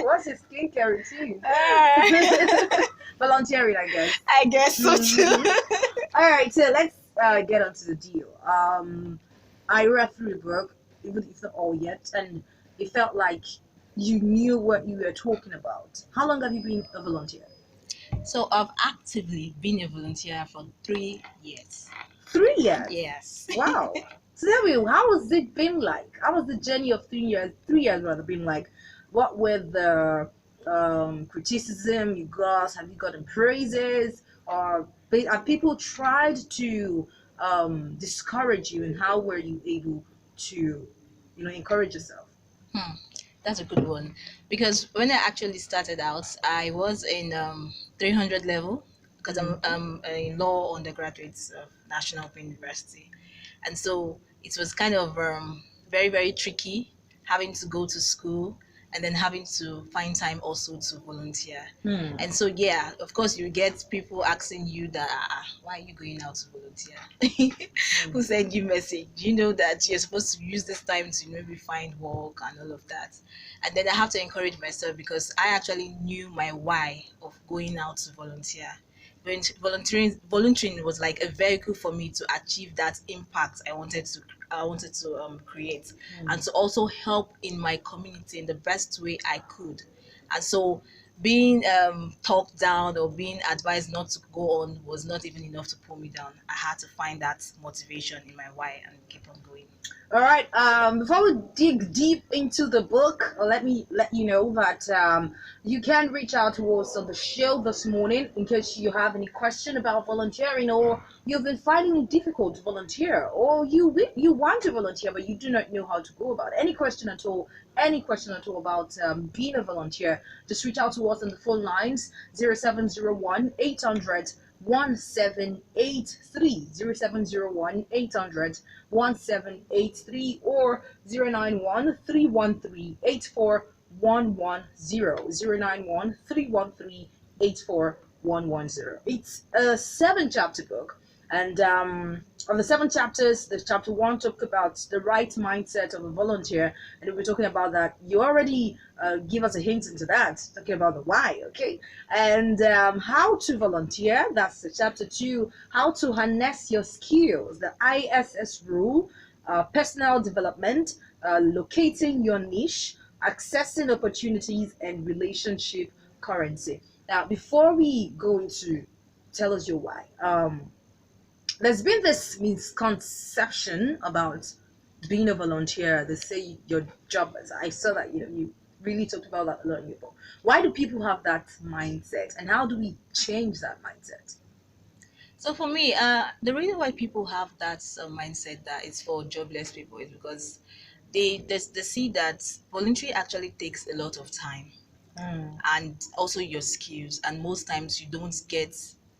What's your skincare routine? Uh, Volunteering, I guess. I guess so Mhm. too. All right, so let's get onto the deal. I read through the book, even if it's not all yet, and it felt like you knew what you were talking about. How long have you been a volunteer? So I've actively been a volunteer for 3 years. 3 years. Yes. Wow. So tell me, how has it been like? How was the journey of 3 years? 3 years rather been like? What were the criticism you got? Have you gotten praises? Or have people tried to discourage you? And how were you able to, encourage yourself? Hmm, that's a good one. Because when I actually started out, I was in 300 level because Mhm. I'm a law undergraduate of National Open University. And so it was kind of very, very tricky having to go to school and then having to find time also to volunteer. Hmm. And so, yeah, of course, you get people asking you that, why are you going out to volunteer? Hmm. Who sent you message? You know that you're supposed to use this time to maybe find work and all of that. And then I have to encourage myself because I actually knew my why of going out to volunteer. When volunteering was like a vehicle for me to achieve that impact I wanted to create, Hmm. and to also help in my community in the best way I could. And so being talked down or being advised not to go on was not even enough to pull me down. I had to find that motivation in my why and keep on going. All right. Before we dig deep into the book, let me let you know that you can reach out to us on the show this morning in case you have any question about volunteering, or you've been finding it difficult to volunteer, or you want to volunteer but you do not know how to go about it. Any question at all about being a volunteer, just reach out to us on the phone lines 0701 800 1783 0701 800 1783 or 091 313 84110 091 313 84110. It's a 7 chapter book, and of the 7 chapters, the chapter 1 talked about the right mindset of a volunteer, and we're talking about that. You already give us a hint into that, talking about the why, okay? And how to volunteer, that's the chapter 2. How to harness your skills, the ISS rule, personal development, locating your niche, accessing opportunities, and relationship currency. Now, before we go into tell us your why, there's been this misconception about being a volunteer. They say your job is. I saw that you really talked about that a lot in your book. Why do people have that mindset, and how do we change that mindset? So for me, the reason why people have that mindset that it's for jobless people is because they see that voluntary actually takes a lot of time Mm. and also your skills, and most times you don't get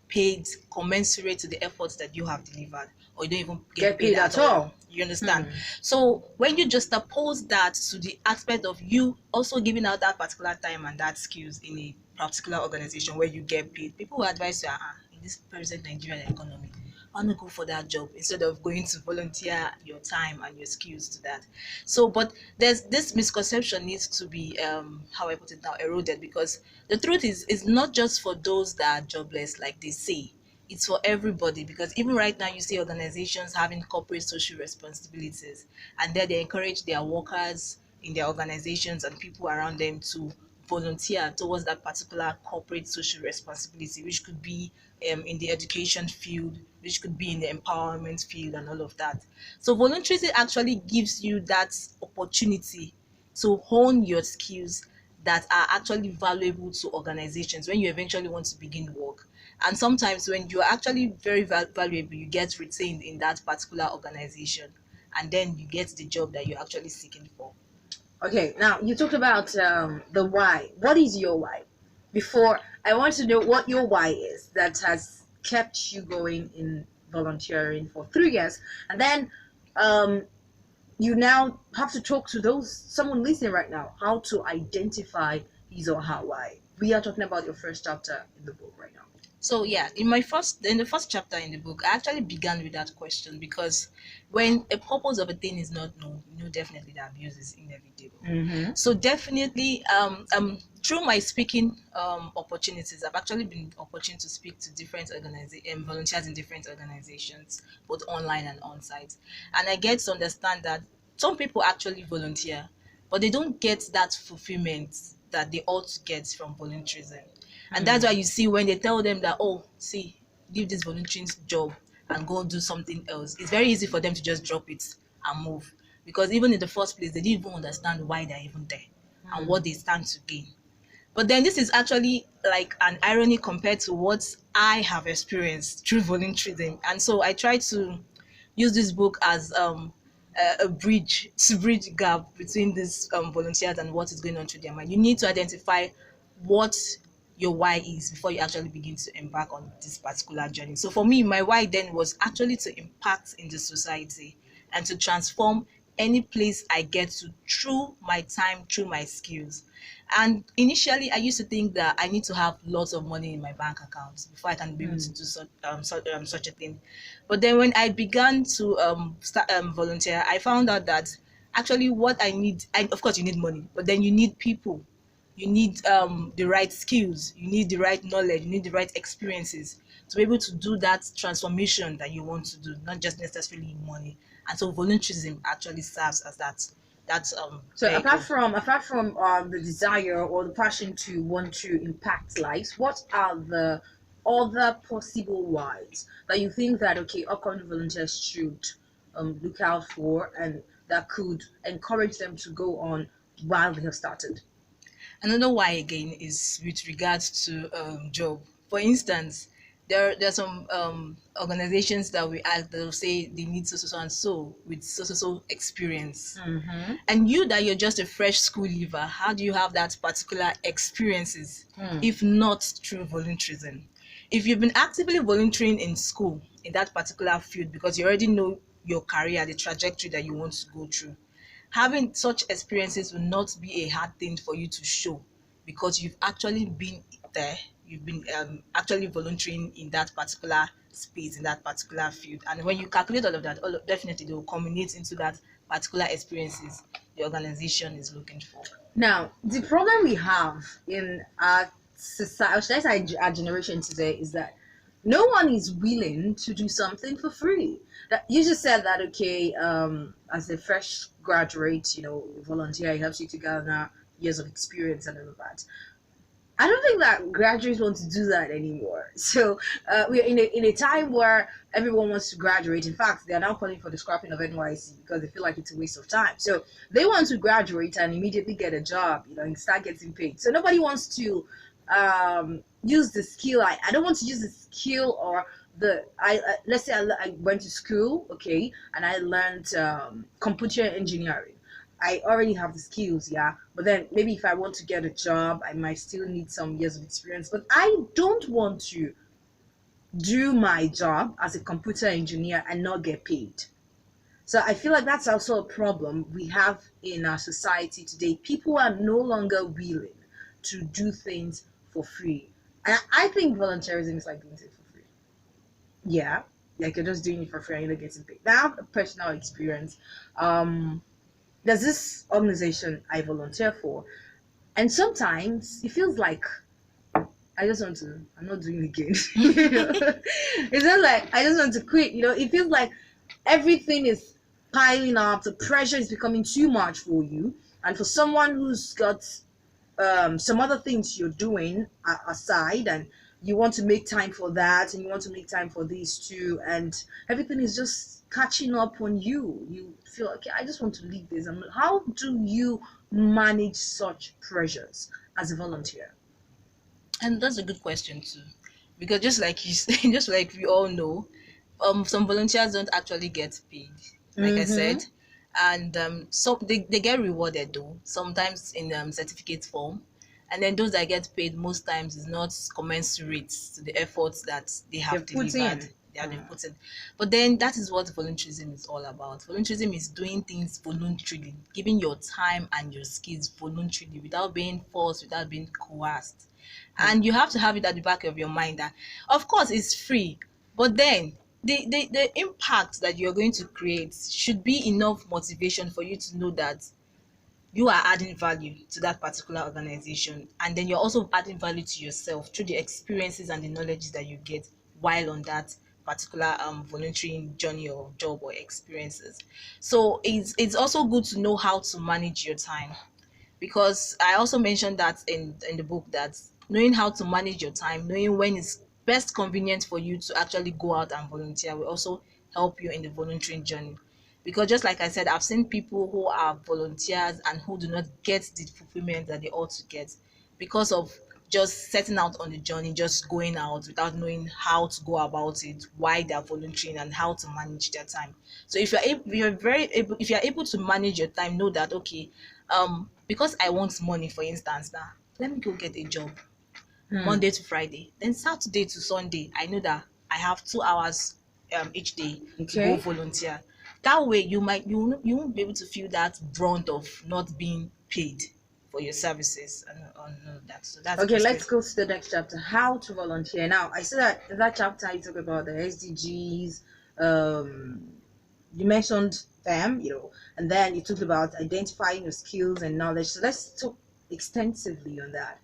paid commensurate to the efforts that you have delivered, or you don't even get Get paid paid at at all. all? You understand? Hmm. So when you just oppose that to the aspect of you also giving out that particular time and that skills in a particular organization where you get paid, people will advise you, in this present Nigerian economy, I want to go for that job instead of going to volunteer your time and your skills to that. So, but there's this misconception needs to be, how I put it now, eroded, because the truth is not just for those that are jobless, like they say. It's for everybody, because even right now you see organizations having corporate social responsibilities, and there they encourage their workers in their organizations and people around them to volunteer towards that particular corporate social responsibility, which could be in the education field, which could be in the empowerment field, and all of that. So volunteering actually gives you that opportunity to hone your skills that are actually valuable to organizations when you eventually want to begin work. And sometimes when you're actually very valuable, you get retained in that particular organization, and then you get the job that you're actually seeking for. Okay, now you talked about the why. What is your why? Before, I want to know what your why is that has kept you going in volunteering for 3 years, and then um, you now have to talk to those someone listening right now how to identify his or her why. We are talking about your first chapter in the book right now. So yeah, in the first chapter in the book, I actually began with that question because when a purpose of a thing is not known, you know definitely the abuse is inevitable. Mm-hmm. So definitely, through my speaking opportunities, I've actually been opportune to speak to different volunteers in different organizations, both online and on site, and I get to understand that some people actually volunteer, but they don't get that fulfillment that they ought to get from volunteerism. And that's why you see when they tell them that, oh, see, leave this volunteering job and go do something else, it's very easy for them to just drop it and move. Because even in the first place, they didn't even understand why they're even there and what they stand to gain. But then this is actually like an irony compared to what I have experienced through volunteerism. And so I try to use this book as a bridge to bridge gap between these volunteers and what is going on through their mind. You need to identify what your why is before you actually begin to embark on this particular journey. So for me, my why then was actually to impact in the society and to transform any place I get to through my time, through my skills. And initially, I used to think that I need to have lots of money in my bank account before I can be able to do such a thing. But then when I began to start volunteer, I found out that actually what I need, of course, you need money, but then you need people. You need the right skills, you need the right knowledge, you need the right experiences to be able to do that transformation that you want to do, not just necessarily money. And so volunteerism actually serves as that So vehicle. apart from the desire or the passion to want to impact lives, what are the other possible whys that you think that okay, upcoming volunteers should look out for and that could encourage them to go on while they have started? Another why again is with regards to job. For instance, there are some organizations that we ask that will say they need so and so with so experience. Mm-hmm. And you that you're just a fresh school leaver, how do you have that particular experiences if not through volunteerism? If you've been actively volunteering in school in that particular field because you already know your career, the trajectory that you want to go through, having such experiences will not be a hard thing for you to show because you've actually been there, you've been actually volunteering in that particular space, in that particular field. And when you calculate all of that, definitely they will culminate into that particular experiences the organization is looking for. Now, the problem we have in our society, or should I say our generation today, is that no one is willing to do something for free. That you just said that okay, as a fresh graduate, you know, volunteer, it helps you to gather years of experience and all of that. I don't think that graduates want to do that anymore. So we're in a time where everyone wants to graduate. In fact, they are now calling for the scrapping of NYC because they feel like it's a waste of time. So they want to graduate and immediately get a job, you know, and start getting paid. So nobody wants to use the skill. I don't want to use the skill or the let's say I went to school, okay, and I learned computer engineering. I already have the skills, yeah. But then maybe if I want to get a job, I might still need some years of experience. But I don't want to do my job as a computer engineer and not get paid. So I feel like that's also a problem we have in our society today. People are no longer willing to do things for free. And I think volunteerism is like doing things for free. Yeah, like you're just doing it for free and you're not getting paid. Now, I have a personal experience. There's this organization I volunteer for, and sometimes it feels like I just want to, I'm not doing it again. It's just like I just want to quit. You know, it feels like everything is piling up, the pressure is becoming too much for you, and for someone who's got some other things you're doing aside, and you want to make time for that, and you want to make time for these too, and everything is just catching up on you. You feel okay, I just want to leave this. How do you manage such pressures as a volunteer? And that's a good question too, because just like you say, just like we all know, some volunteers don't actually get paid, like I Mm-hmm. said, and so they get rewarded though, sometimes in certificate form, and then those that get paid most times is not commensurate to the efforts that they They have put delivered. in. how they put it. But then that is what volunteerism is all about. Volunteerism is doing things voluntarily, giving your time and your skills voluntarily without being forced, without being coerced. And you have to have it at the back of your mind that, of course, it's free, but then the impact that you're going to create should be enough motivation for you to know that you are adding value to that particular organization, and then you're also adding value to yourself through the experiences and the knowledge that you get while on that particular volunteering journey or job or experiences. So it's also good to know how to manage your time, because I also mentioned that in the book, that knowing how to manage your time, knowing when it's best convenient for you to actually go out and volunteer, will also help you in the volunteering journey. Because just like I said, I've seen people who are volunteers and who do not get the fulfillment that they ought to get because of just setting out on the journey, just going out without knowing how to go about it, why they're volunteering, and how to manage their time. So if you're able to manage your time, know that, okay, because I want money, for instance, now let me go get a job Monday to Friday, then Saturday to Sunday, I know that I have 2 hours each day to go Okay. volunteer. That way you won't be able to feel that brunt of not being paid for your services and on that. So that's Okay, just let's it. go to the next chapter. How to volunteer. Now, I see that in that chapter you talk about the SDGs. You mentioned them, and then you talked about identifying your skills and knowledge. So let's talk extensively on that.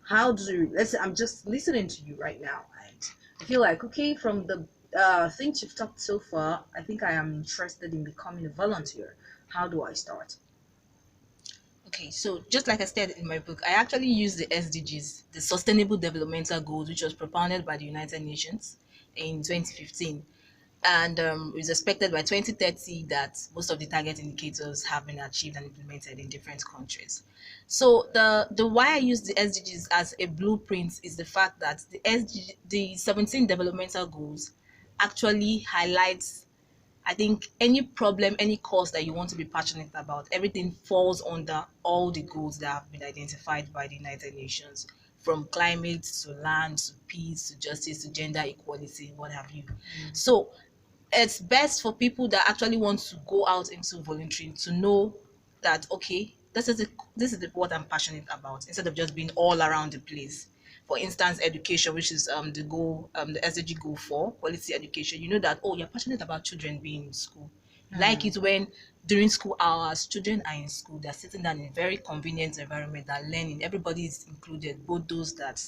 How do you? I'm just listening to you right now, and I feel like, okay, from the things you've talked so far, I think I am interested in becoming a volunteer. How do I start? Okay, so just like I said in my book, I actually use the SDGs, the Sustainable Developmental Goals, which was propounded by the United Nations in 2015. And it's expected by 2030 that most of the target indicators have been achieved and implemented in different countries. So the why I use the SDGs as a blueprint is the fact that the 17 developmental goals actually highlights, I think, any problem, any cause that you want to be passionate about, everything falls under all the goals that have been identified by the United Nations, from climate to land to peace to justice to gender equality, what have you. So it's best for people that actually want to go out into volunteering to know that, okay, this is what I'm passionate about, instead of just being all around the place. For instance, education, which is the goal, the SDG goal for quality education. You know that, oh, you're passionate about children being in school. You like it when during school hours children are in school, they're sitting down in a very convenient environment, they're learning, everybody is included, both those that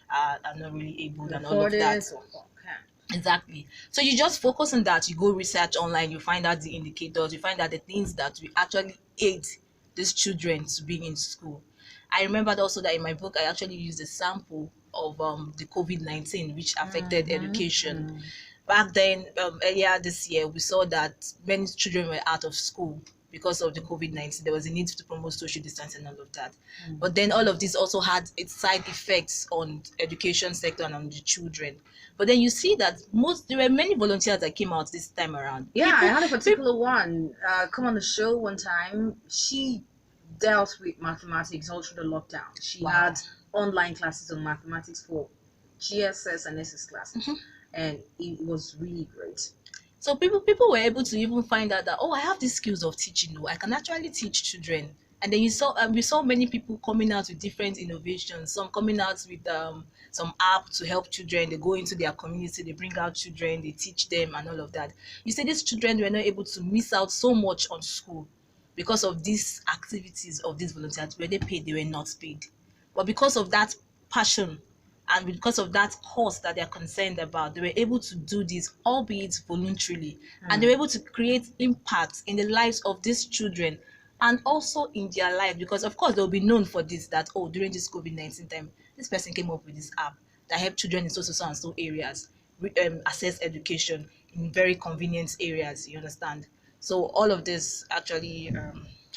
are not really able and all of Afford that. it. Okay. Exactly. So you just focus on that. You go research online, you find out the indicators, you find out the things that will actually aid these children to being in school. I remembered also that in my book, I actually used a sample of the COVID-19, which affected education. Back then, earlier this year, we saw that many children were out of school because of the COVID-19. There was a need to promote social distancing and all of that. But then all of this also had its side effects on education sector and on the children. But then you see that there were many volunteers that came out this time around. Yeah, I had a particular one come on the show one time. She dealt with mathematics all through the lockdown. She Wow. had online classes on mathematics for GSS and SS classes, and it was really great. So people were able to even find out that, oh, I have these skills of teaching. Oh, I can actually teach children. And then we saw many people coming out with different innovations. Some coming out with some app to help children. They go into their community, they bring out children, they teach them and all of that. You see, these children were not able to miss out so much on school because of these activities of these volunteers. Were they paid? They were not paid. But because of that passion and because of that cause that they're concerned about, they were able to do this, albeit voluntarily, and they were able to create impact in the lives of these children and also in their life, because of course they'll be known for this, that, oh, during this COVID-19 time, this person came up with this app that helped children in so and so areas access education in very convenient areas, you understand. So all of this actually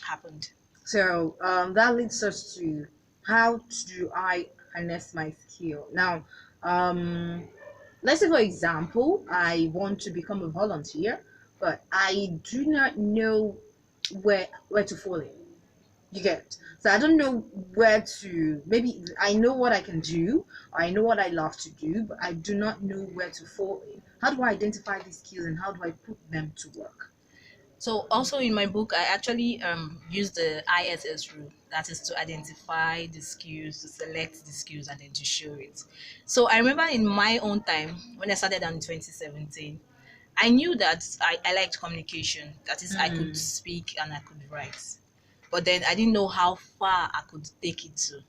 happened. So that leads us to how do I harness my skill. Now, let's say for example, I want to become a volunteer, but I do not know where to fall in. You get. So I don't know where to. Maybe I know what I can do, or I know what I love to do, but I do not know where to fall in. How do I identify these skills and how do I put them to work? So also in my book, I actually use the ISS rule. That is to identify the skills, to select the skills, and then to show it. So I remember in my own time when I started in 2017, I knew that I liked communication. That is, I could Mm. speak and I could write. But then I didn't know how far I could take it to.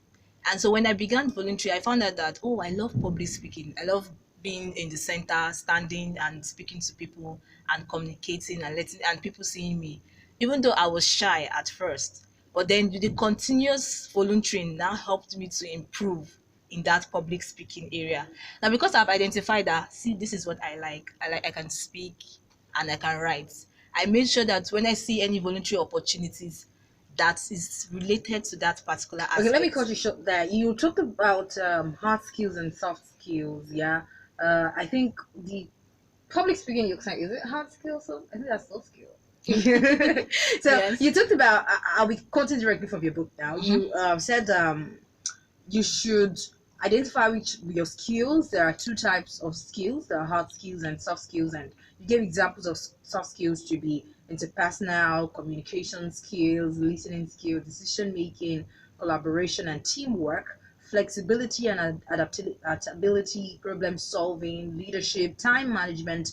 And so when I began voluntary, I found out that, oh, I love public speaking. I love being in the center, standing and speaking to people and communicating and letting and people seeing me. Even though I was shy at first. But then the continuous volunteering now helped me to improve in that public speaking area. Now because I've identified that, see, this is what I like. I can speak and I can write. I made sure that when I see any voluntary opportunities that is related to that particular Okay, let me aspect. cut you short there. You talked about hard skills and soft skills. Yeah. I think the public speaking you're saying, is it hard skills? So I think that's soft skill. So Yes. you talked about. I'll be quoting directly from your book now. Mhm. You said you should identify which your skills. There are two types of skills. There are hard skills and soft skills, and you gave examples of soft skills to be interpersonal, communication skills, listening skills, decision making, collaboration and teamwork, flexibility and adaptability, problem solving, leadership, time management,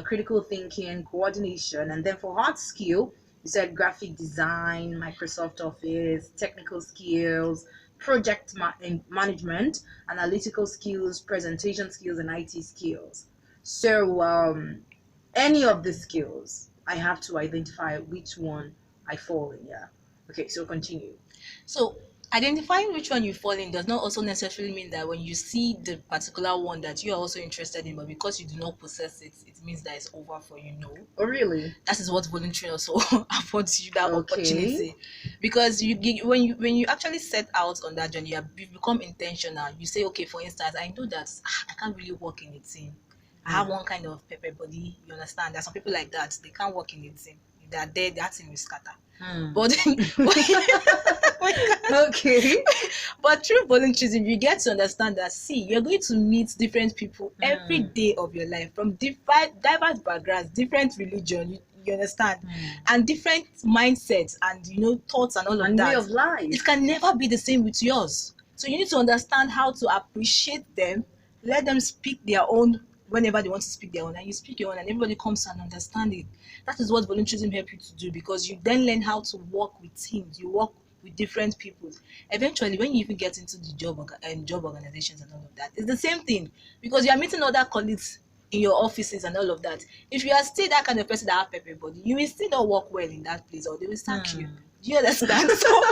critical thinking, coordination. And then for hard skill, you said graphic design, Microsoft Office, technical skills, project management, analytical skills, presentation skills, and IT skills. So, any of the skills, I have to identify which one I fall in. Yeah. Okay, so continue. So identifying which one you fall in does not also necessarily mean that when you see the particular one that you are also interested in, but because you do not possess it, it means that it's over for you. No, Oh, really? that is what volunteering also affords you that Okay. opportunity, because when you actually set out on that journey, you become intentional. You say, okay, for instance, I know that I can't really work in a team. I have Mm. one kind of pepper body. You understand? There's some people like that. They can't work in a team. If they're there, that team will scatter. Mm. But Okay. but through volunteerism, you get to understand that, see, you're going to meet different people every Mm. day of your life from different diverse backgrounds, different religion. You understand, Mm. and different mindsets and thoughts and all of And way that. of life. It can never be the same with yours. So you need to understand how to appreciate them, let them speak their own whenever they want to speak their own, and you speak your own, and everybody comes and understand it. That is what volunteerism helps you to do, because you then learn how to work with teams. You work with different people. Eventually, when you even get into the job organizations and all of that, it's the same thing, because you are meeting other colleagues in your offices and all of that. If you are still that kind of person that have pepper body, you will still not work well in that place, or they will sack you. Mm. Do you understand? So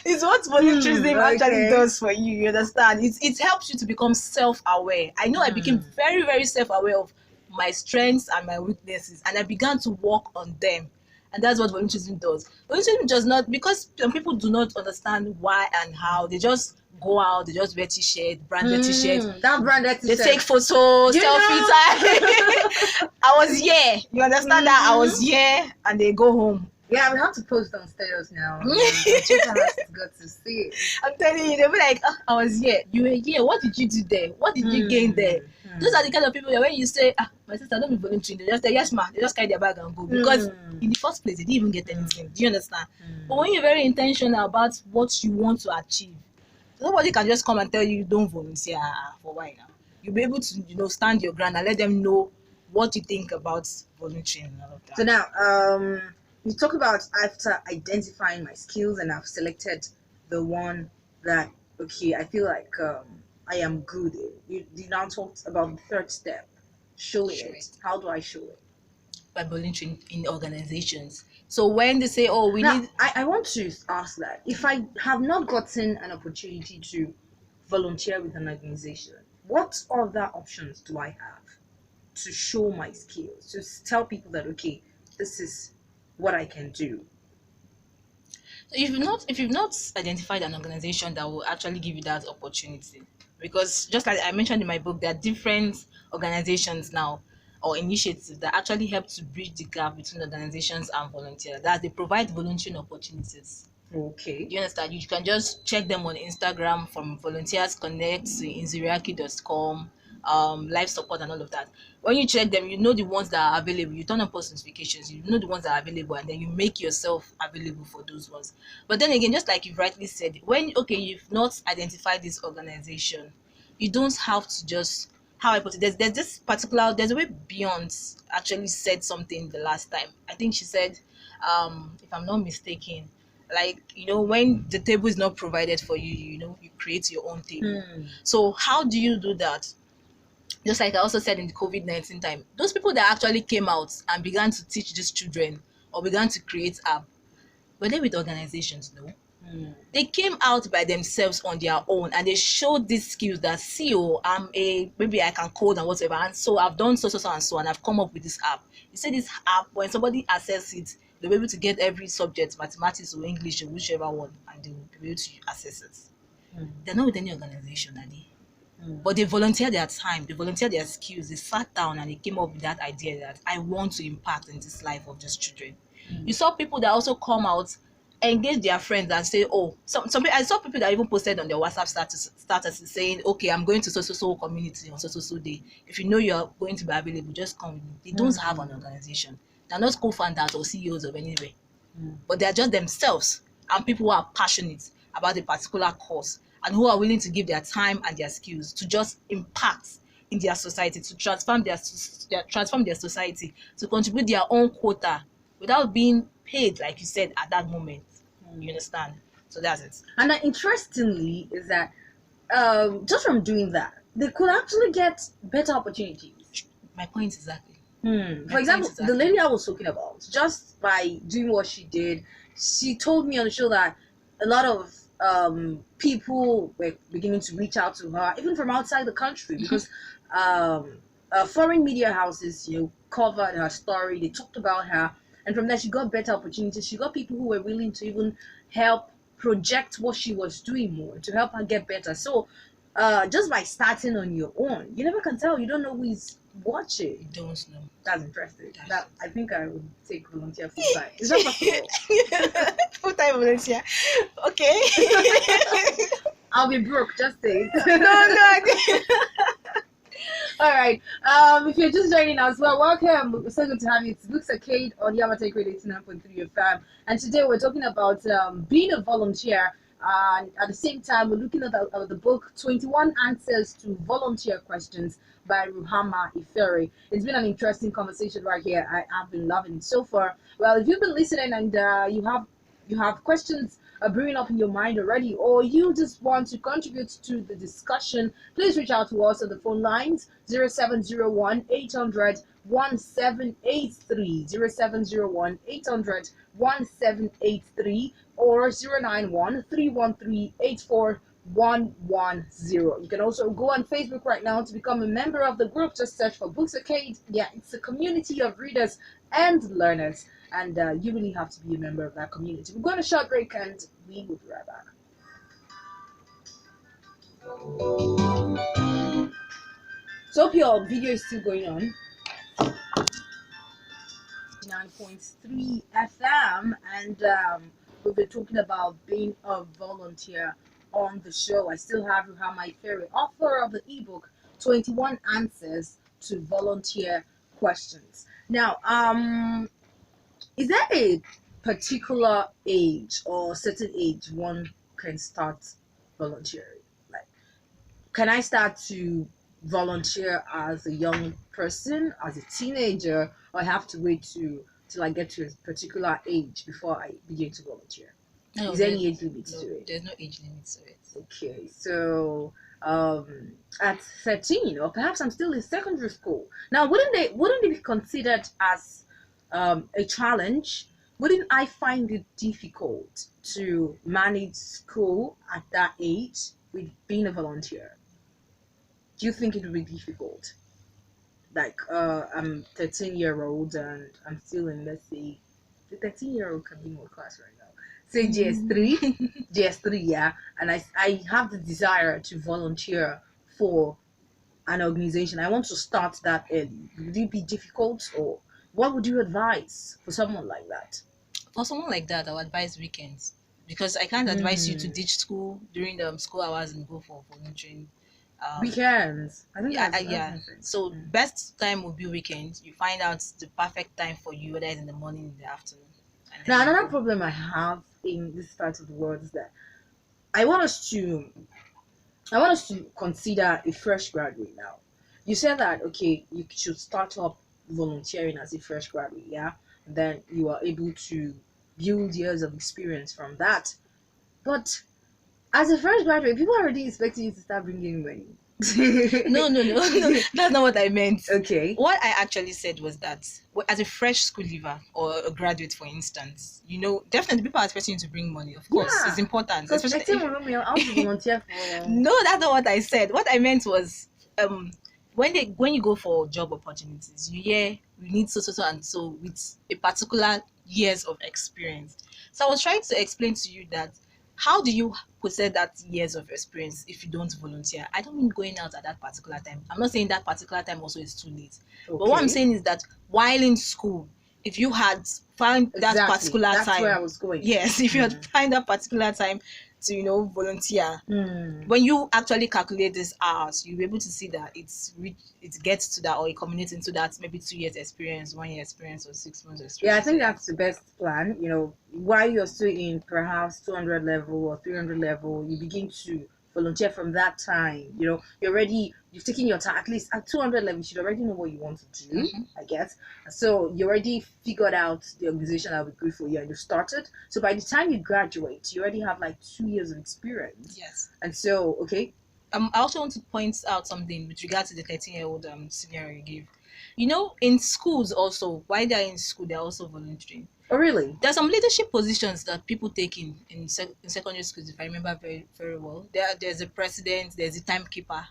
it's what volunteerism actually Okay. does for you. You understand? It helps you to become self-aware. I know I became Mm. very, very self-aware of my strengths and my weaknesses, and I began to work on them. And that's what volunteerism does. Volunteerism does not, because some people do not understand why and how. They just go out, they just wear t-shirt, branded t-shirt, That branded they t-shirt. take photos, You selfie know. time. I was here. You understand that? I was here, and they go home. Yeah, we have to post on status now. Twitter has got to see it. I'm telling you, they'll be like, "Ah, I was here. You were here. What did you do there? What did you gain there?" Those are the kind of people that when you say, my sister, don't be volunteering, they just say, yes, ma. They just carry their bag and go. Because in the first place, they didn't even get anything. Do you understand? But when you're very intentional about what you want to achieve, nobody can just come and tell you don't volunteer for why now. You'll be able to, stand your ground and let them know what you think about volunteering and all of that. So now, you talk about after identifying my skills and I've selected the one that okay, I feel like I am good in. You now talked about the third step, showing Show it. it. How do I show it? By volunteering in organizations. So when they say, oh, we Now, need, I want to ask that if I have not gotten an opportunity to volunteer with an organization, what other options do I have to show my skills, to tell people that okay, this is what I can do? if you've not identified an organization that will actually give you that opportunity, because just like I mentioned in my book, there are different organizations now or initiatives that actually help to bridge the gap between organizations and volunteers, that they provide volunteering opportunities. Okay. You understand? You can just check them on Instagram, from Volunteers Connect to inziriaki.com, life support and all of that. When you check them, you know the ones that are available. You turn on post notifications, you know the ones that are available, and then you make yourself available for those ones. But then again, just like you rightly said, when okay, you've not identified this organization, you don't have to just, how I put it, there's this particular, there's a way Beyonce actually said something the last time. I think she said, if I'm not mistaken, like, when the table is not provided for you, you create your own table. So how do you do that? Just like I also said, in the COVID-19 time, those people that actually came out and began to teach these children or began to create app, were they with organizations? No. They came out by themselves on their own, and they showed these skills that, see, oh, maybe I can code and whatever, and so I've done so and so, and I've come up with this app. You say this app, when somebody accesses it, they'll be able to get every subject, mathematics or English or whichever one, and they will be able to access it. They're not with any organization, are they? But they volunteer their time, they volunteer their skills, they sat down and they came up with that idea that I want to impact in this life of these children. You saw people that also come out, engage their friends and say, oh, some I saw people that even posted on their WhatsApp status saying, okay, I'm going to so community on so day. If you know you're going to be available, just come with me. They don't have an organization. They're not co-founders or CEOs of anywhere, but they're just themselves and people who are passionate about a particular cause and who are willing to give their time and their skills to just impact in their society, to transform their society, to contribute their own quota without being paid, like you said, at that moment. You understand? So that's it. And interestingly, is that just from doing that, they could actually get better opportunities. My point exactly. For example, the lady I was talking about, just by doing what she did, she told me on the show that a lot of people were beginning to reach out to her, even from outside the country, because foreign media houses, covered her story. They talked about her, and from there she got better opportunities. She got people who were willing to even help project what she was doing more, to help her get better. So just by starting on your own, you never can tell. You don't know who is watching. You don't know. That's interesting. I think I would take volunteer full time. Is that possible? Full time volunteer. Okay. I'll be broke. Just say it. No. All right. If you're just joining us, well, welcome. We're so good to have you. It's Books Arcade on Yamatech Radio 89.3 FM, and today we're talking about being a volunteer. And at the same time, we're looking at the book 21 Answers to Volunteer Questions by Ruhama Ifere. It's been an interesting conversation right here. I've been loving it so far. Well, if you've been listening and you have questions brewing up in your mind already, or you just want to contribute to the discussion, please reach out to us on the phone lines 0701 800 1783, 0701 800 1783, or 091 313 84110. You can also go on Facebook right now to become a member of the group. Just search for Books Arcade. Yeah, it's a community of readers and learners, and you really have to be a member of that community. We're going to short break and we will be right back. So hope your video is still going on. 9.3 FM, and we've been talking about being a volunteer on the show. I still have Ruhama Ifere, author of the ebook 21 Answers to Volunteer Questions. Now, is there a particular age or certain age one can start volunteering? Like, can I start to volunteer as a young person, as a teenager, or I have to wait till I get to a particular age before I begin to volunteer? No, is there any age limit to it? There's no age limit to it. Okay, so at 13, or perhaps I'm still in secondary school. Now, wouldn't it be considered as a challenge? Wouldn't I find it difficult to manage school at that age with being a volunteer? Do you think it would be difficult? Like, I'm 13-year-old and I'm still in, let's say, the 13-year-old can be in what class right now? Say GS3, yeah. And I have the desire to volunteer for an organization. I want to start that early. Would it be difficult, or what would you advise for someone like that? For someone like that, I would advise weekends, because I can't advise you to Hmm. ditch school during the school hours and go for volunteering. Um, Weekends. I think yeah, that's yeah. insane. So Hmm. best time will be weekend. You find out the perfect time for you, whether it's in the morning, in the afternoon, and then Now, you another go. problem I have in this part of the world is that I want us to I want us to consider a fresh graduate now. You said that okay, you should start up volunteering as a fresh graduate, yeah, and then you are able to build years of experience from that. But as a fresh graduate, people are already expecting you to start bringing money. No, no, no, no. That's not what I meant. Okay. What I actually said was that as a fresh school leaver or a graduate, for instance, definitely people are expecting you to bring money. Of course, it's Yeah. important, Because especially next time when I want to if. volunteer for No, that's not what I said. What I meant was, when you go for job opportunities, you hear we need so and so with a particular years of experience. So I was trying to explain to you that how do you possess that years of experience if you don't volunteer? I don't mean going out at that particular time. I'm not saying that particular time also is too late. But what I'm okay. saying is that while in school, if you had found that Exactly. particular That's where I time, was going. yes, if you had Mm. find that particular time to volunteer, Hmm. when you actually calculate these hours, you'll be able to see that it gets to that, or it culminates into that maybe 2 years experience, 1 year experience, or 6 months Yeah, I experience. think that's the best plan. While you're still in perhaps 200 level or 300 level, you begin to volunteer from that time. You've taken your time. At least at 200 level, you should already know what you want to do, Hmm. I guess. So you already figured out the organization that will be good for you and you started. So by the time you graduate, you already have like 2 years of experience. Yes. And so, okay. I also want to point out something with regard to the 13-year-old scenario you gave. In schools also, while they're in school, they're also volunteering. Oh, really? There are some leadership positions that people take in secondary schools, if I remember very, very well. There's a president, there's a timekeeper.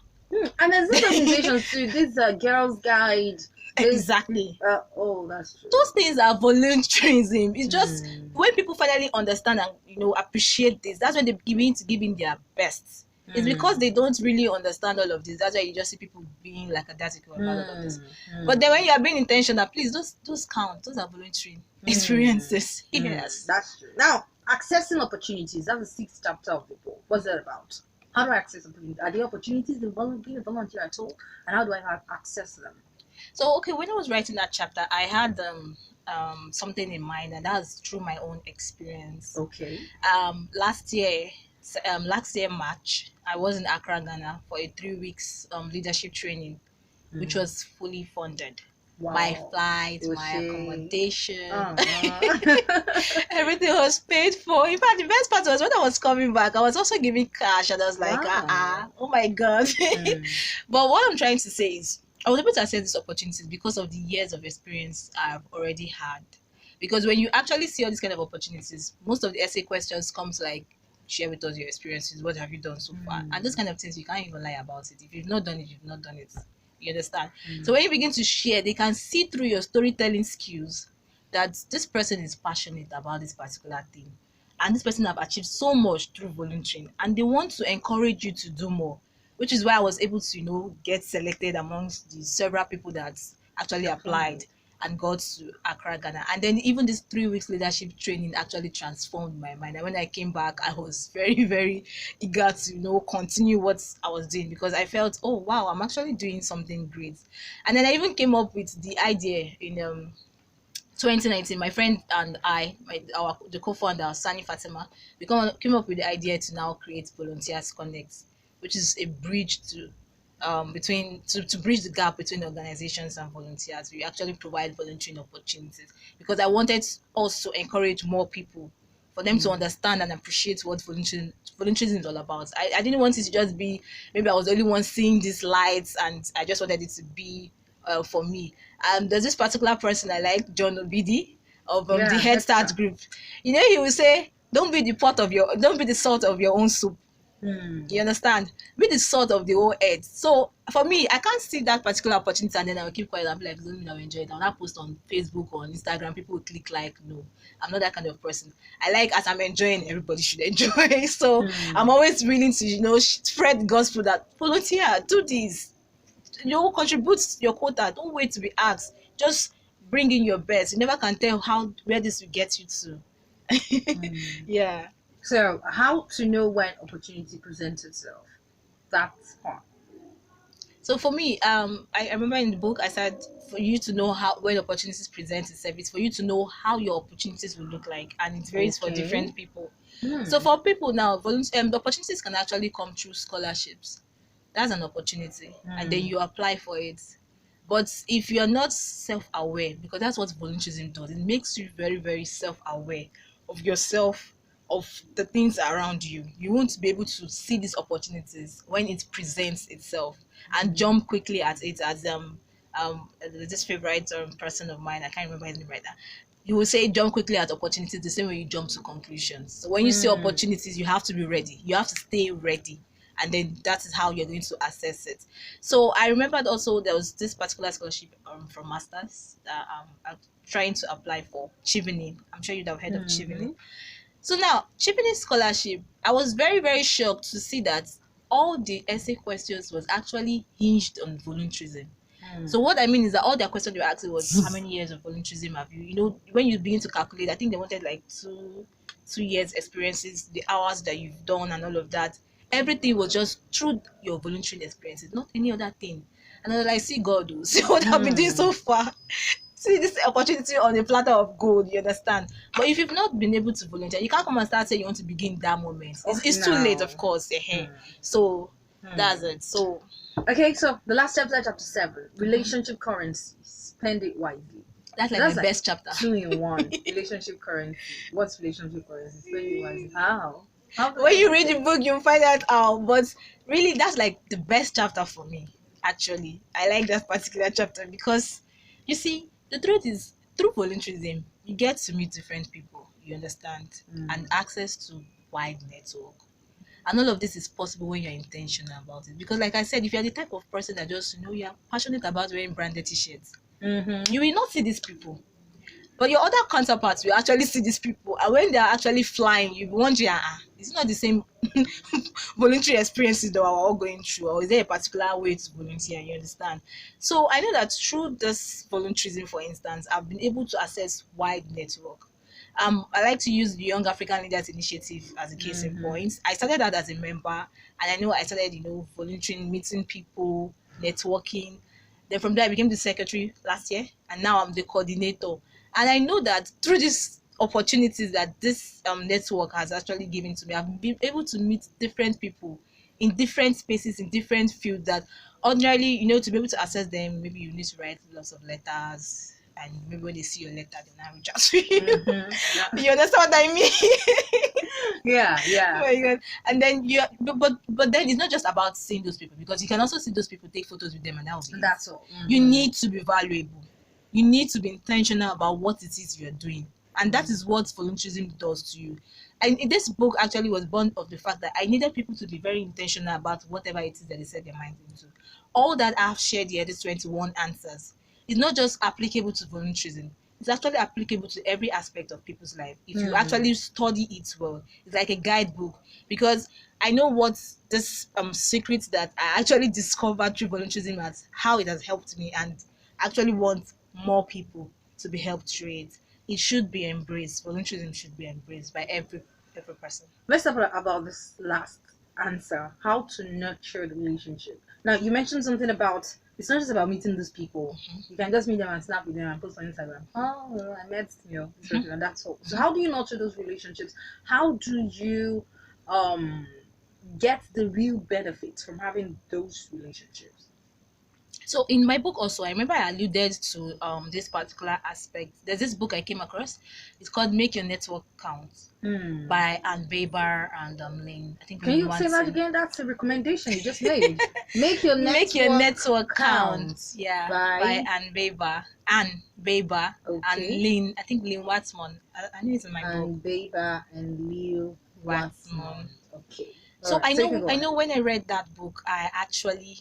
And there's this organization too, this Girls Guide, this, Exactly. oh, that's true. Those things are volunteerism. It's just Hmm. when people finally understand and appreciate this, that's when they begin to give in their best. It's because Hmm. they don't really understand all of this. That's why you just see people being like a dazzle about all of Hmm. this. Hmm. But then when you are being intentional, please, those count. Those are voluntary experiences. Yes. That's true. Now, accessing opportunities. That's the sixth chapter of the book. What's that about? How do I access opportunities? Are there opportunities in being a volunteer at all? And how do I access them? So okay, when I was writing that chapter, I had something in mind, and that's through my own experience. Okay. Last year March, I was in Accra, Ghana for a 3 weeks leadership training, which Mm. was fully funded. My Wow. flight, my Oshé. accommodation, Uh-huh. everything was paid for. In fact, the best part was when I was coming back, I was also giving cash, and I was like, Wow. oh my god. Mm. But what I'm trying to say is, I was able to access these opportunities because of the years of experience I've already had. Because when you actually see all these kind of opportunities, most of the essay questions comes like, share with us your experiences. What have you done so far? And those kind of things, you can't even lie about it. If you've not done it, you've not done it. You understand? So when you begin to share, they can see through your storytelling skills that this person is passionate about this particular thing. And this person have achieved so much through volunteering, and they want to encourage you to do more, which is why I was able to, get selected amongst the several people that actually applied and got to Accra, Ghana. And then even this 3 weeks leadership training actually transformed my mind. And when I came back, I was very, very eager to, continue what I was doing, because I felt, oh wow, I'm actually doing something great. And then I even came up with the idea in 2019. My friend and I, the co-founder Sani Fatima, we came up with the idea to now create Volunteers Connect, which is a bridge to bridge the gap between organizations and volunteers. We actually provide volunteering opportunities because I wanted us to encourage more people, for them to understand and appreciate what volunteering is all about. I didn't want it to just be, maybe I was the only one seeing these lights and I just wanted it to be for me. There's this particular person I like, John Obidi of the Yeah, Head head Start start. group. He will say, don't be the salt of your own soup. You understand? Be the salt of the whole earth. So for me, I can't see that particular opportunity and then I will keep quiet and be like, don't mean I'll enjoy it. I'll not post on Facebook or on Instagram. People will click like. No, I'm not that kind of person. I like, as I'm enjoying, everybody should enjoy. So I'm always willing to, spread the gospel that volunteer, do this. Contribute your quota. Don't wait to be asked. Just bring in your best. You never can tell where this will get you to. Yeah. So, how to know when opportunity presents itself? That's part. So for me, I remember in the book I said for you to know how when opportunities present itself, it's for you to know how your opportunities will look like, and it varies for Okay. different people. Hmm. So for people now, the opportunities can actually come through scholarships. That's an opportunity, and then Hmm. you apply for it. But if you're not self-aware, because that's what volunteerism does, it makes you very, very self-aware of yourself, of the things around you. You won't be able to see these opportunities when it presents itself and jump quickly at it. As this favorite person of mine, I can't remember his name right now. You will say jump quickly at opportunities the same way you jump to conclusions. So when you see Hmm. opportunities, you have to be ready. You have to stay ready, and then that is how you're going to assess it. So I remembered also there was this particular scholarship from Masters that I'm trying to apply for, Chevening. I'm sure you'd have heard of Hmm. Chevening. So now, Chevening scholarship, I was very, very shocked to see that all the essay questions was actually hinged on volunteerism. Hmm. So what I mean is that all their questions they were asking was how many years of volunteerism have you? You know, when you begin to calculate, I think they wanted like two years experiences, the hours that you've done and all of that. Everything was just through your volunteering experiences, not any other thing. And I was like, see God, see what I've been doing Hmm. so far. See this opportunity on a platter of gold, you understand? But if you've not been able to volunteer, you can't come and start saying you want to begin that moment. Off It's too late, of now. course. Hmm. So that's Hmm. it. So Okay, so the last chapter, chapter 7, relationship currency. Spend it wisely. that's So like my that's like best chapter. 2 in 1. Relationship currency. What's relationship currency? Spend it wisely. How? How does When it you read the happen? book, you'll find out how. But really, that's like the best chapter for me. Actually, I like that particular chapter because you see, the truth is, through volunteerism, you get to meet different people. You understand, Hmm. and access to wide network. And all of this is possible when you're intentional about it. Because, like I said, if you're the type of person that just you're passionate about wearing branded t-shirts, Mm-hmm. you will not see these people. But your other counterparts will actually see these people, and when they're actually flying, you wonder, it's not the same voluntary experiences that we're all going through, or is there a particular way to volunteer? You understand? So I know that through this volunteerism, for instance, I've been able to access wide network. I like to use the Young African Leaders Initiative as a case in Mm-hmm. point. I started that as a member, and I know I started, volunteering, meeting people, networking. Then from there, I became the secretary last year, and now I'm the coordinator. And I know that through these opportunities that this network has actually given to me, I've been able to meet different people in different spaces, in different fields that ordinarily, to be able to access them, maybe you need to write lots of letters. And maybe when they see your letter, they now reach out to you. Mm-hmm. Yeah. You understand what I mean? Yeah, Oh yeah. my God. And then but then it's not just about seeing those people, because you can also see those people, take photos with them, and that will be it. That's all. You Mm-hmm. need to be valuable. You need to be intentional about what it is you're doing. And that is what volunteerism does to you. And this book actually was born of the fact that I needed people to be very intentional about whatever it is that they set their minds into. All that I've shared here, these 21 answers, is not just applicable to volunteerism. It's actually applicable to every aspect of people's life. If you Mm. actually study it well, it's like a guidebook. Because I know what this secret that I actually discovered through volunteerism, as how it has helped me, and actually want more people to be helped through it. It should be embraced. Volunteerism should be embraced by every person. Let's talk about this last answer. How to nurture the relationship. Now, you mentioned something about it's not just about meeting those people. You can just meet them and snap with them and post on Instagram. Oh, well, I met this person and that's all. So, how do you nurture those relationships? How do you um get the real benefits from having those relationships? So in my book also, I remember I alluded to this particular aspect. There's this book I came across. It's called Make Your Network Count Hmm. by Anne Baber and Lynn. I think Can Lynn you say that Watson. again? That's a recommendation you just made. Make your network, Make Your Network Count. Yeah, by by Anne Baber. Anne Baber and okay. Lynn. I think Lynn Watson. I know it's in my book. And Beba and Leo Watson. Okay. So Alright, so you can go I on. know when I read that book, I actually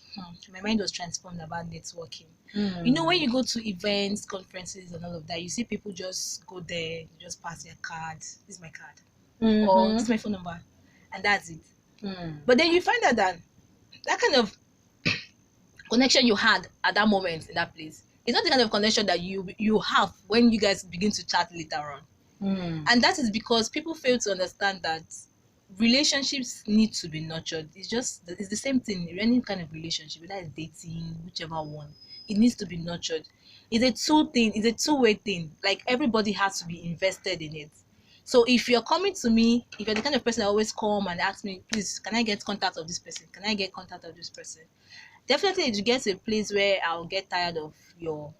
my mind was transformed about networking. Hmm. When you go to events, conferences, and all of that, you see people just go there, you just pass their card. This is my card, or this is Mm-hmm. my phone number, and that's it. Hmm. But then you find out that kind of connection you had at that moment in that place is not the kind of connection that you have when you guys begin to chat later on. Hmm. And that is because people fail to understand that relationships need to be nurtured. It's the same thing in any kind of relationship, whether it's dating, whichever one. It needs to be nurtured. It's a two-way thing. Like everybody has to be invested in it. So if you're coming to me, if you're the kind of person that always come and ask me, please, can I get contact of this person? Can I get contact of this person? Definitely it gets to a place where I'll get tired of your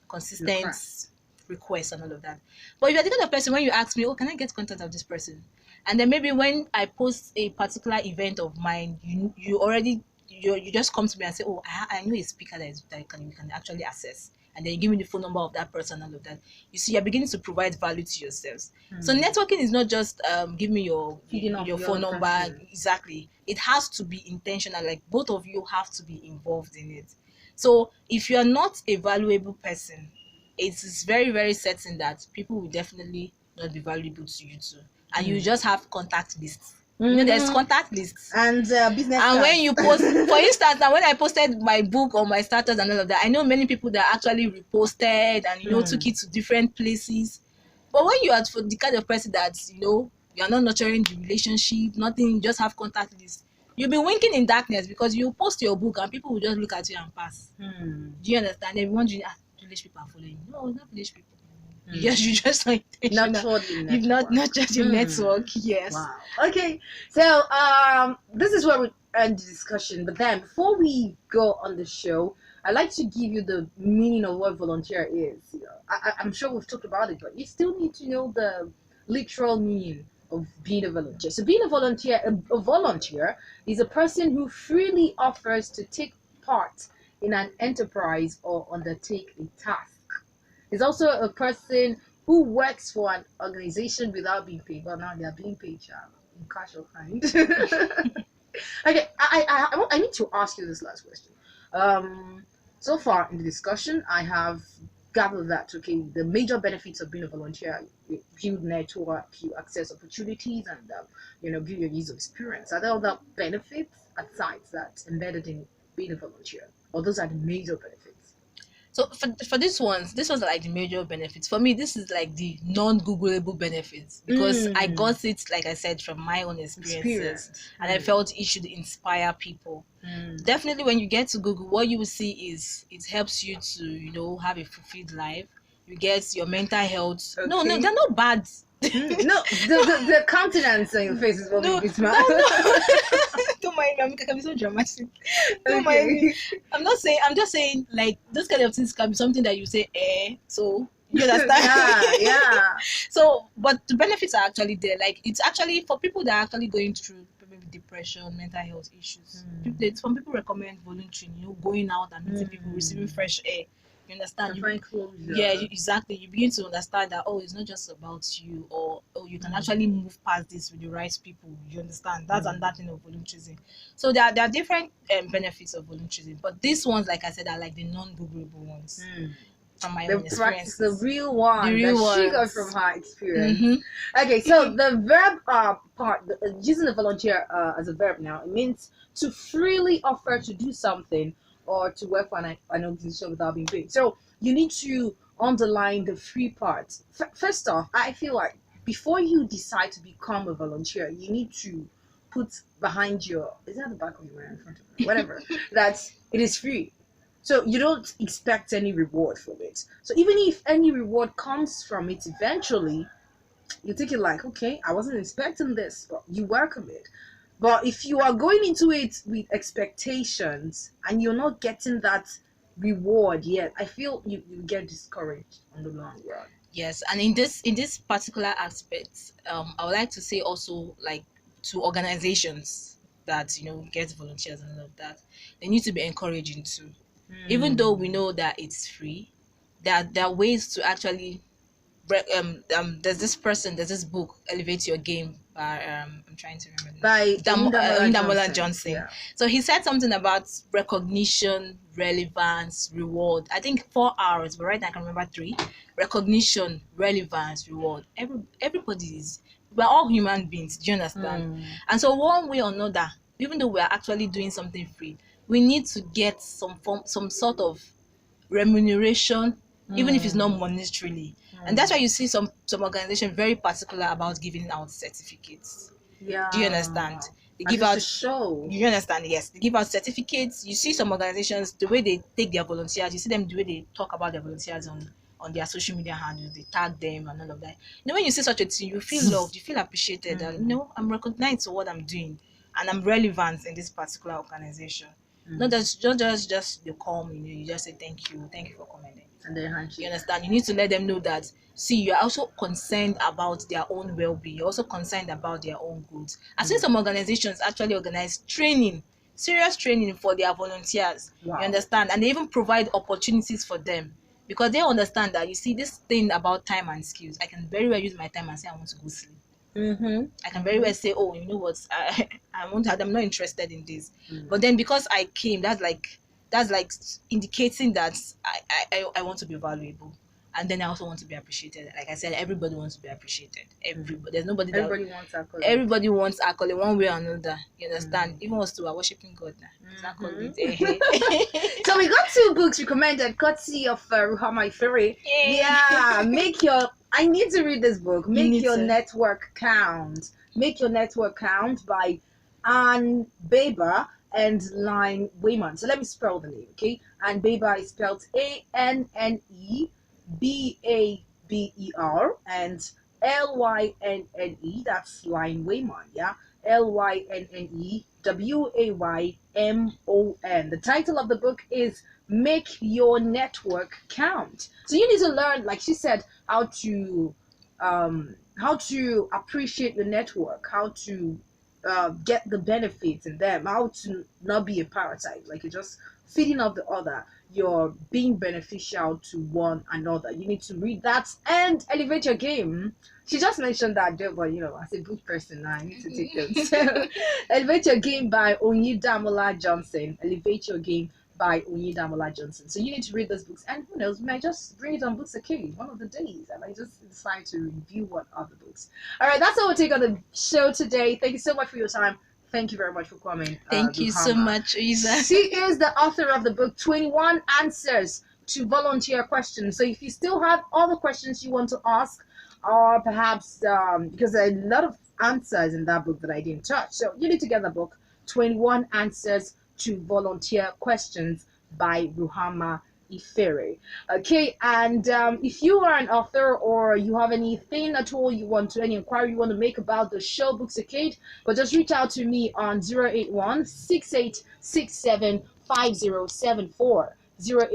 consistent Request. requests and all of that. But if you're the kind of person when you ask me, oh, can I get contact of this person? And then maybe when I post a particular event of mine, you just come to me and say, oh, I know a speaker that you can actually access. And then you give me the phone number of that person and all of that. You see, you're beginning to provide value to yourselves. So networking is not just give me Feeding off your your phone number. person. Exactly. It has to be intentional. Like both of you have to be involved in it. So if you are not a valuable person, it is very, very certain that people will definitely not be valuable to you too. And you just have contact lists. You know, there's contact lists. And business And when cards. you post, for instance, now when I posted my book on my status and all of that, I know many people that actually reposted and took it to different places. But when you are for the kind of person that you are not nurturing the relationship, nothing, you just have contact list, you'll be winking in darkness because you post your book and people will just look at you and pass. Do you understand? They're wondering, village people are following you. No, not village people. Yes, you just not intentional. You've not nurtured your network. Yes. Wow. Okay. So this is where we end the discussion. But then before we go on the show, I'd like to give you the meaning of what volunteer is. I'm sure we've talked about it, but you still need to know the literal meaning of being a volunteer. So being a volunteer is a person who freely offers to take part in an enterprise or undertake a task. It's also a person who works for an organization without being paid. Well, now they are being paid, child, in cash or kind. Okay, I need to ask you this last question. So far in the discussion, I have gathered that the major benefits of being a volunteer: you build network, you access opportunities, and give your years of experience. Are there other benefits aside that embedded in being a volunteer, or those are the major benefits? So for this was like the major benefits. For me, this is like the non-Googleable benefits because I got it, like I said, from my own experiences. And I felt it should inspire people. Definitely when you get to Google, what you will see is it helps you to, have a fulfilled life. You get your mental health. Okay. No, they're not bad. No, the countenance on your face is what makes me smile. No. Don't mind me, I can be so dramatic. Don't mind me. I'm just saying, like, those kind of things can be something that you say, so you understand? Yeah. So, but the benefits are actually there. Like, it's actually for people that are actually going through maybe depression, mental health issues. Some people recommend volunteering, going out and meeting people, receiving fresh air. You understand? Exactly. You begin to understand that it's not just about you, or you can actually move past this with the right people. You understand? That's another thing of volunteerism. So there are different benefits of volunteerism, but these ones, like I said, are like the non-Googleable ones. From my own experience, the real one, she got from her experience. Okay, so the verb part, using the volunteer as a verb now, it means to freely offer to do something or to work for an organization without being paid. So you need to underline the free part. First off, I feel like before you decide to become a volunteer, you need to put behind is that the back of your mind, in front of you, whatever, that it is free. So you don't expect any reward from it. So even if any reward comes from it eventually, you take it like, okay, I wasn't expecting this, but you welcome it. But if you are going into it with expectations and you're not getting that reward yet, I feel you get discouraged on the long run. Yes, and in this particular aspect, I would like to say also, like, to organizations that get volunteers and all of that, they need to be encouraging too. Even though we know that it's free, there are ways to actually there's this book, Elevate Your Game, by I'm trying to remember, by Damola Johnson. Yeah. So he said something about recognition, relevance, reward. I think 4 hours, but right now I can remember 3. Recognition, relevance, reward. We're all human beings. Do you understand? And so one way or another, even though we are actually doing something free, we need to get some sort of remuneration, even if it's not monetarily. And that's why you see some organizations very particular about giving out certificates. Yeah. Do you understand? They And give just out to show. you understand? Yes, they give out certificates. You see some organizations, the way they take their volunteers, you see them the way they talk about their volunteers on their social media handles, they tag them and all of that. When you see such a thing, you feel loved, you feel appreciated, and I'm recognized for what I'm doing, and I'm relevant in this particular organization. Not just you come, you just say thank you for coming. And their handshake. You understand? You need to let them know that, see, you're also concerned about their own well-being. You're also concerned about their own goods. I've seen some organizations actually organize training, serious training for their volunteers. Wow. You understand? And they even provide opportunities for them, because they understand that, you see, this thing about time and skills, I can very well use my time and say I want to go sleep. I can very well say, oh, you know what, I'm not interested in this. But then because I came, that's like indicating that I want to be valuable, and then I also want to be appreciated. Like I said, everybody wants to be appreciated. Everybody, there's nobody that Everybody wants accolade one way or another. You understand? Even us too are worshiping God now. It's accolade. So we got 2 books recommended courtesy of Ruhama Ifere. Yeah, I need to read this book. Make Your Network Count. Make Your Network Count by Anne Baber and Lynn Wayman. So let me spell the name, okay? Anne Baber is spelled ANNEBABER, and LYNNE. That's Lynn Wayman, yeah? LYNNEWAYMON. The title of the book is Make Your Network Count. So you need to learn, like she said, how to appreciate your network, how to get the benefits in them, how to not be a parasite, like you're just feeding off the other, you're being beneficial to one another. You need to read that and elevate your game. She just mentioned that there, but as a good person now, I need to take them. So, Elevate Your Game by Onyidamola Johnson. Elevate Your Game by Onyidamola Johnson. So you need to read those books, and who knows, we might just bring it on Books Arcade one of the days. I might just decide to review one of the books. All right, that's all we'll take on the show today. Thank you so much for your time. Thank you very much for coming. Thank you so much, Isa. She is the author of the book 21 Answers to Volunteer Questions. So if you still have other questions you want to ask, or perhaps because there are a lot of answers in that book that I didn't touch, so you need to get the book 21 Answers to Volunteer Questions by Ruhama Ifere. Okay, and if you are an author or you have anything at all any inquiry you want to make about the show Books Arcade, but just reach out to me on 081 6867 5074.